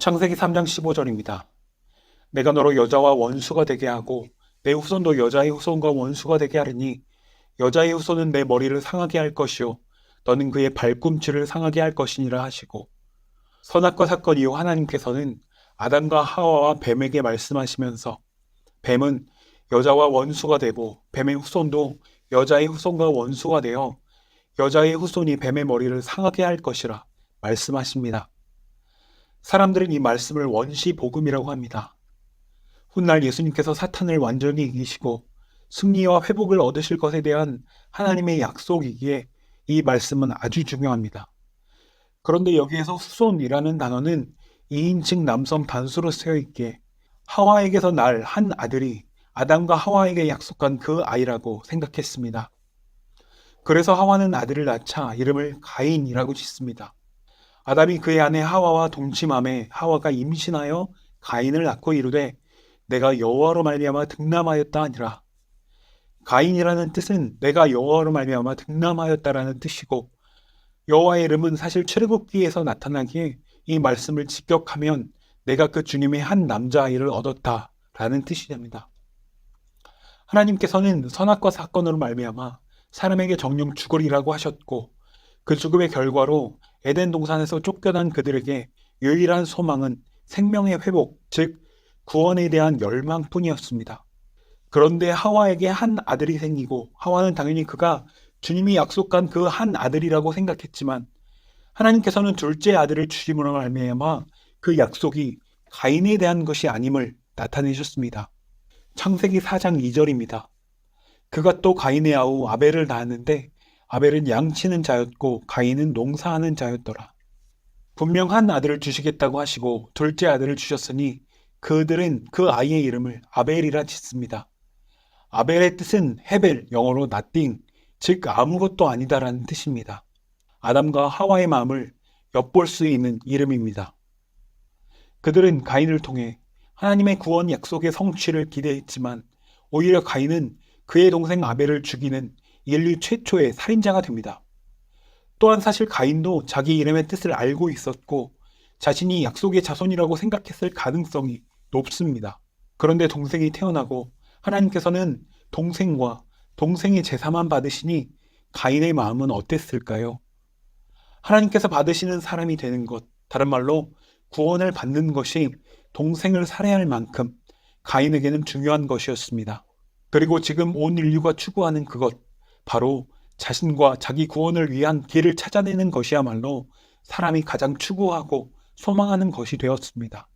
창세기 3장 15절입니다. 내가 너로 여자와 원수가 되게 하고 내 후손도 여자의 후손과 원수가 되게 하리니 여자의 후손은 내 머리를 상하게 할 것이요 너는 그의 발꿈치를 상하게 할 것이니라 하시고, 선악과 사건 이후 하나님께서는 아담과 하와와 뱀에게 말씀하시면서 뱀은 여자와 원수가 되고 뱀의 후손도 여자의 후손과 원수가 되어 여자의 후손이 뱀의 머리를 상하게 할 것이라 말씀하십니다. 사람들은 이 말씀을 원시 복음이라고 합니다. 훗날 예수님께서 사탄을 완전히 이기시고 승리와 회복을 얻으실 것에 대한 하나님의 약속이기에 이 말씀은 아주 중요합니다. 그런데 여기에서 후손이라는 단어는 2인칭 남성 단수로 쓰여 있기에 하와에게서 날 한 아들이 아담과 하와에게 약속한 그 아이라고 생각했습니다. 그래서 하와는 아들을 낳자 이름을 가인이라고 짓습니다. 아담이 그의 아내 하와와 동침함에 하와가 임신하여 가인을 낳고 이르되 내가 여호와로 말미암아 득남하였다 하니라. 가인이라는 뜻은 내가 여호와로 말미암아 득남하였다라는 뜻이고, 여호와의 이름은 사실 출애굽기에서 나타나기에 이 말씀을 직역하면 내가 그 주님의 한 남자아이를 얻었다라는 뜻이 됩니다. 하나님께서는 선악과 사건으로 말미암아 사람에게 정령 죽으리라고 하셨고, 그 죽음의 결과로 에덴 동산에서 쫓겨난 그들에게 유일한 소망은 생명의 회복, 즉 구원에 대한 열망뿐이었습니다. 그런데 하와에게 한 아들이 생기고, 하와는 당연히 그가 주님이 약속한 그 한 아들이라고 생각했지만 하나님께서는 둘째 아들을 주심으로 말미암아 그 약속이 가인에 대한 것이 아님을 나타내셨습니다. 창세기 4장 2절입니다. 그가 또 가인의 아우 아벨을 낳았는데 아벨은 양치는 자였고 가인은 농사하는 자였더라. 분명 한 아들을 주시겠다고 하시고 둘째 아들을 주셨으니 그들은 그 아이의 이름을 아벨이라 짓습니다. 아벨의 뜻은 헤벨, 영어로 nothing, 즉 아무것도 아니다라는 뜻입니다. 아담과 하와의 마음을 엿볼 수 있는 이름입니다. 그들은 가인을 통해 하나님의 구원 약속의 성취를 기대했지만 오히려 가인은 그의 동생 아벨을 죽이는 인류 최초의 살인자가 됩니다. 또한 사실 가인도 자기 이름의 뜻을 알고 있었고 자신이 약속의 자손이라고 생각했을 가능성이 높습니다. 그런데 동생이 태어나고 하나님께서는 동생과 동생의 제사만 받으시니 가인의 마음은 어땠을까요? 하나님께서 받으시는 사람이 되는 것, 다른 말로 구원을 받는 것이 동생을 살해할 만큼 가인에게는 중요한 것이었습니다. 그리고 지금 온 인류가 추구하는 그것, 바로 자신과 자기 구원을 위한 길을 찾아내는 것이야말로 사람이 가장 추구하고 소망하는 것이 되었습니다.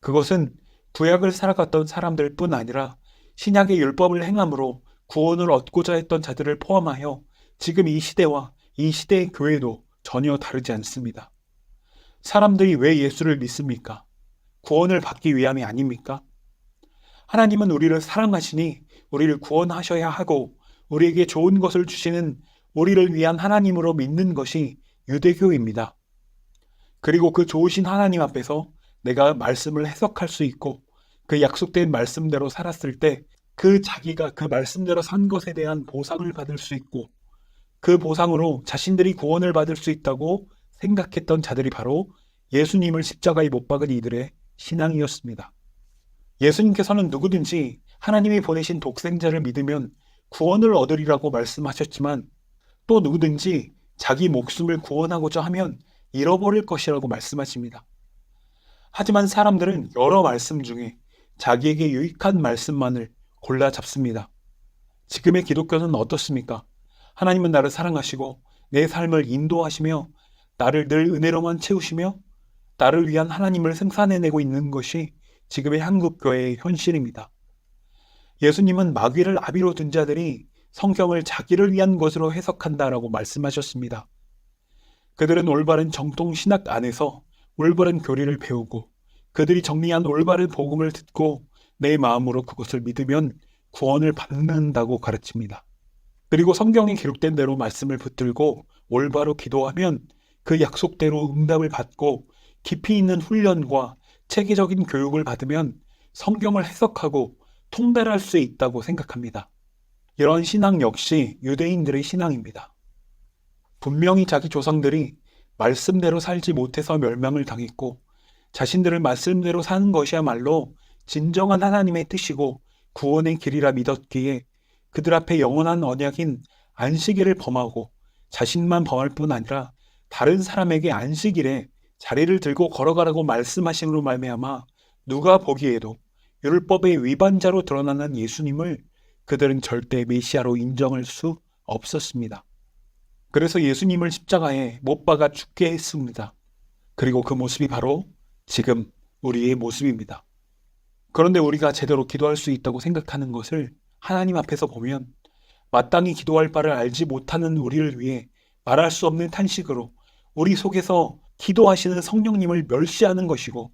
그것은 구약을 살아갔던 사람들뿐 아니라 신약의 율법을 행함으로 구원을 얻고자 했던 자들을 포함하여 지금 이 시대와 이 시대의 교회도 전혀 다르지 않습니다. 사람들이 왜 예수를 믿습니까? 구원을 받기 위함이 아닙니까? 하나님은 우리를 사랑하시니 우리를 구원하셔야 하고 우리에게 좋은 것을 주시는 우리를 위한 하나님으로 믿는 것이 유대교입니다. 그리고 그 좋으신 하나님 앞에서 내가 말씀을 해석할 수 있고 그 약속된 말씀대로 살았을 때 그 자기가 그 말씀대로 산 것에 대한 보상을 받을 수 있고 그 보상으로 자신들이 구원을 받을 수 있다고 생각했던 자들이 바로 예수님을 십자가에 못 박은 이들의 신앙이었습니다. 예수님께서는 누구든지 하나님이 보내신 독생자를 믿으면 구원을 얻으리라고 말씀하셨지만 또 누구든지 자기 목숨을 구원하고자 하면 잃어버릴 것이라고 말씀하십니다. 하지만 사람들은 여러 말씀 중에 자기에게 유익한 말씀만을 골라 잡습니다. 지금의 기독교는 어떻습니까? 하나님은 나를 사랑하시고 내 삶을 인도하시며 나를 늘 은혜로만 채우시며 나를 위한 하나님을 생산해내고 있는 것이 지금의 한국교회의 현실입니다. 예수님은 마귀를 아비로 둔 자들이 성경을 자기를 위한 것으로 해석한다라고 말씀하셨습니다. 그들은 올바른 정통 신학 안에서 올바른 교리를 배우고 그들이 정리한 올바른 복음을 듣고 내 마음으로 그것을 믿으면 구원을 받는다고 가르칩니다. 그리고 성경에 기록된 대로 말씀을 붙들고 올바로 기도하면 그 약속대로 응답을 받고 깊이 있는 훈련과 체계적인 교육을 받으면 성경을 해석하고 통달할 수 있다고 생각합니다. 이런 신앙 역시 유대인들의 신앙입니다. 분명히 자기 조상들이 말씀대로 살지 못해서 멸망을 당했고 자신들을 말씀대로 사는 것이야말로 진정한 하나님의 뜻이고 구원의 길이라 믿었기에 그들 앞에 영원한 언약인 안식일을 범하고 자신만 범할 뿐 아니라 다른 사람에게 안식일에 자리를 들고 걸어가라고 말씀하심으로 말미암아 누가 보기에도 율법의 위반자로 드러나는 예수님을 그들은 절대 메시아로 인정할 수 없었습니다. 그래서 예수님을 십자가에 못 박아 죽게 했습니다. 그리고 그 모습이 바로 지금 우리의 모습입니다. 그런데 우리가 제대로 기도할 수 있다고 생각하는 것을 하나님 앞에서 보면 마땅히 기도할 바를 알지 못하는 우리를 위해 말할 수 없는 탄식으로 우리 속에서 기도하시는 성령님을 멸시하는 것이고,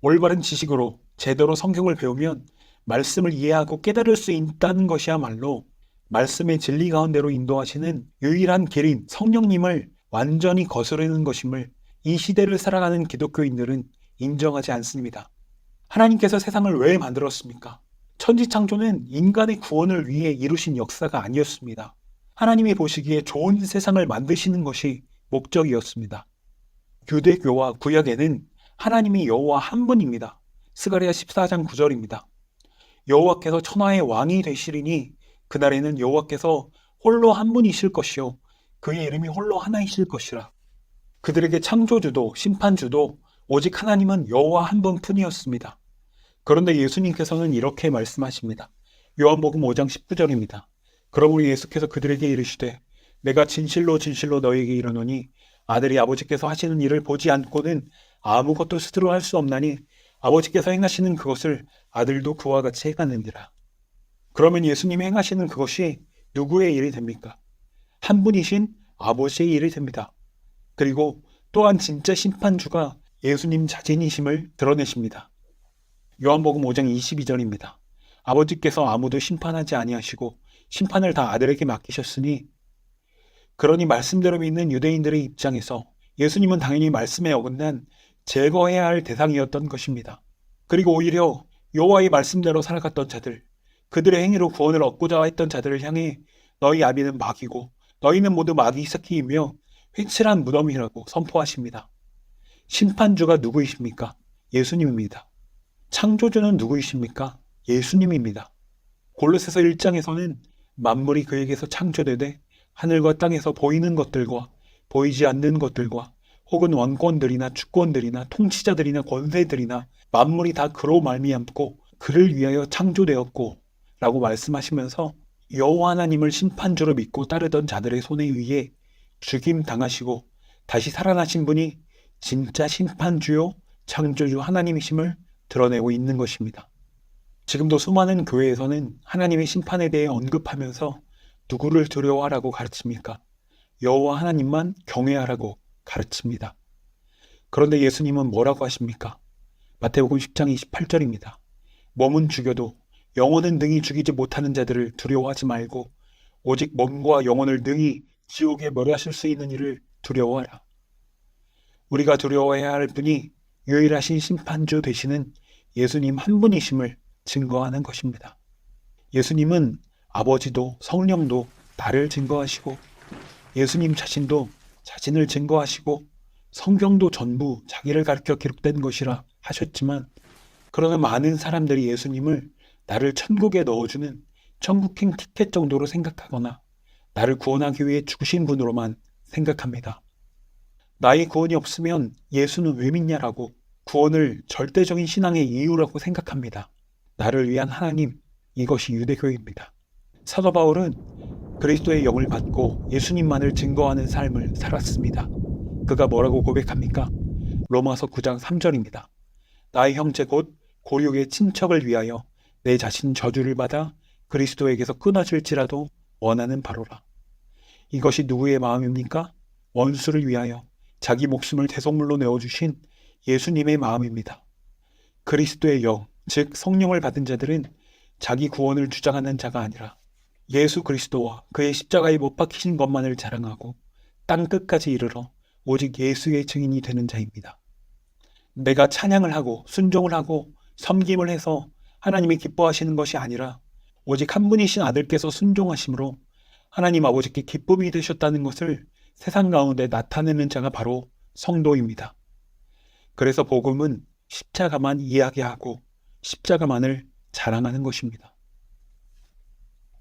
올바른 지식으로 제대로 성경을 배우면 말씀을 이해하고 깨달을 수 있다는 것이야말로 말씀의 진리 가운데로 인도하시는 유일한 길인 성령님을 완전히 거스르는 것임을 이 시대를 살아가는 기독교인들은 인정하지 않습니다. 하나님께서 세상을 왜 만들었습니까? 천지창조는 인간의 구원을 위해 이루신 역사가 아니었습니다. 하나님이 보시기에 좋은 세상을 만드시는 것이 목적이었습니다. 유대교와 구약에는 하나님이 여호와 한 분입니다. 스가랴 14장 9절입니다. 여호와께서 천하의 왕이 되시리니 그날에는 여호와께서 홀로 한 분이실 것이요 그의 이름이 홀로 하나이실 것이라. 그들에게 창조주도 심판주도 오직 하나님은 여호와 한 분뿐이었습니다. 그런데 예수님께서는 이렇게 말씀하십니다. 요한복음 5장 19절입니다. 그러므로 예수께서 그들에게 이르시되 내가 진실로 진실로 너희에게 이르노니 아들이 아버지께서 하시는 일을 보지 않고는 아무것도 스스로 할 수 없나니 아버지께서 행하시는 그것을 아들도 그와 같이 행하느니라. 그러면 예수님이 행하시는 그것이 누구의 일이 됩니까? 한 분이신 아버지의 일이 됩니다. 그리고 또한 진짜 심판주가 예수님 자신이심을 드러내십니다. 요한복음 5장 22절입니다. 아버지께서 아무도 심판하지 아니하시고 심판을 다 아들에게 맡기셨으니, 그러니 말씀대로 믿는 유대인들의 입장에서 예수님은 당연히 말씀에 어긋난 제거해야 할 대상이었던 것입니다. 그리고 오히려 여호와의 말씀대로 살아갔던 자들, 그들의 행위로 구원을 얻고자 했던 자들을 향해 너희 아비는 마귀고 너희는 모두 마귀 새끼이며 회칠한 무덤이라고 선포하십니다. 심판주가 누구이십니까? 예수님입니다. 창조주는 누구이십니까? 예수님입니다. 골로새서 1장에서는 만물이 그에게서 창조되되 하늘과 땅에서 보이는 것들과 보이지 않는 것들과 혹은 왕권들이나 주권들이나 통치자들이나 권세들이나 만물이 다 그로 말미암고 그를 위하여 창조되었고 라고 말씀하시면서 여호와 하나님을 심판주로 믿고 따르던 자들의 손에 의해 죽임 당하시고 다시 살아나신 분이 진짜 심판주요 창조주 하나님이심을 드러내고 있는 것입니다. 지금도 수많은 교회에서는 하나님의 심판에 대해 언급하면서 누구를 두려워하라고 가르칩니까? 여호와 하나님만 경외하라고 가르칩니다. 그런데 예수님은 뭐라고 하십니까? 마태복음 10장 28절입니다. 몸은 죽여도 영혼은 능히 죽이지 못하는 자들을 두려워하지 말고 오직 몸과 영혼을 능히 지옥에 멸하실 수 있는 이를 두려워하라. 우리가 두려워해야 할 분이 유일하신 심판주 되시는 예수님 한 분이심을 증거하는 것입니다. 예수님은 아버지도 성령도 나를 증거하시고 예수님 자신도 자신을 증거하시고 성경도 전부 자기를 가르쳐 기록된 것이라 하셨지만, 그러나 많은 사람들이 예수님을 나를 천국에 넣어주는 천국행 티켓 정도로 생각하거나 나를 구원하기 위해 죽으신 분으로만 생각합니다. 나의 구원이 없으면 예수는 왜 믿냐라고 구원을 절대적인 신앙의 이유라고 생각합니다. 나를 위한 하나님, 이것이 유대교입니다. 사도 바울은 그리스도의 영을 받고 예수님만을 증거하는 삶을 살았습니다. 그가 뭐라고 고백합니까? 로마서 9장 3절입니다. 나의 형제 곧 고륙의 친척을 위하여 내 자신 저주를 받아 그리스도에게서 끊어질지라도 원하는 바로라. 이것이 누구의 마음입니까? 원수를 위하여 자기 목숨을 대속물로 내어주신 예수님의 마음입니다. 그리스도의 영, 즉 성령을 받은 자들은 자기 구원을 주장하는 자가 아니라 예수 그리스도와 그의 십자가에 못 박히신 것만을 자랑하고 땅 끝까지 이르러 오직 예수의 증인이 되는 자입니다. 내가 찬양을 하고 순종을 하고 섬김을 해서 하나님이 기뻐하시는 것이 아니라 오직 한 분이신 아들께서 순종하심으로 하나님 아버지께 기쁨이 되셨다는 것을 세상 가운데 나타내는 자가 바로 성도입니다. 그래서 복음은 십자가만 이야기하고 십자가만을 자랑하는 것입니다.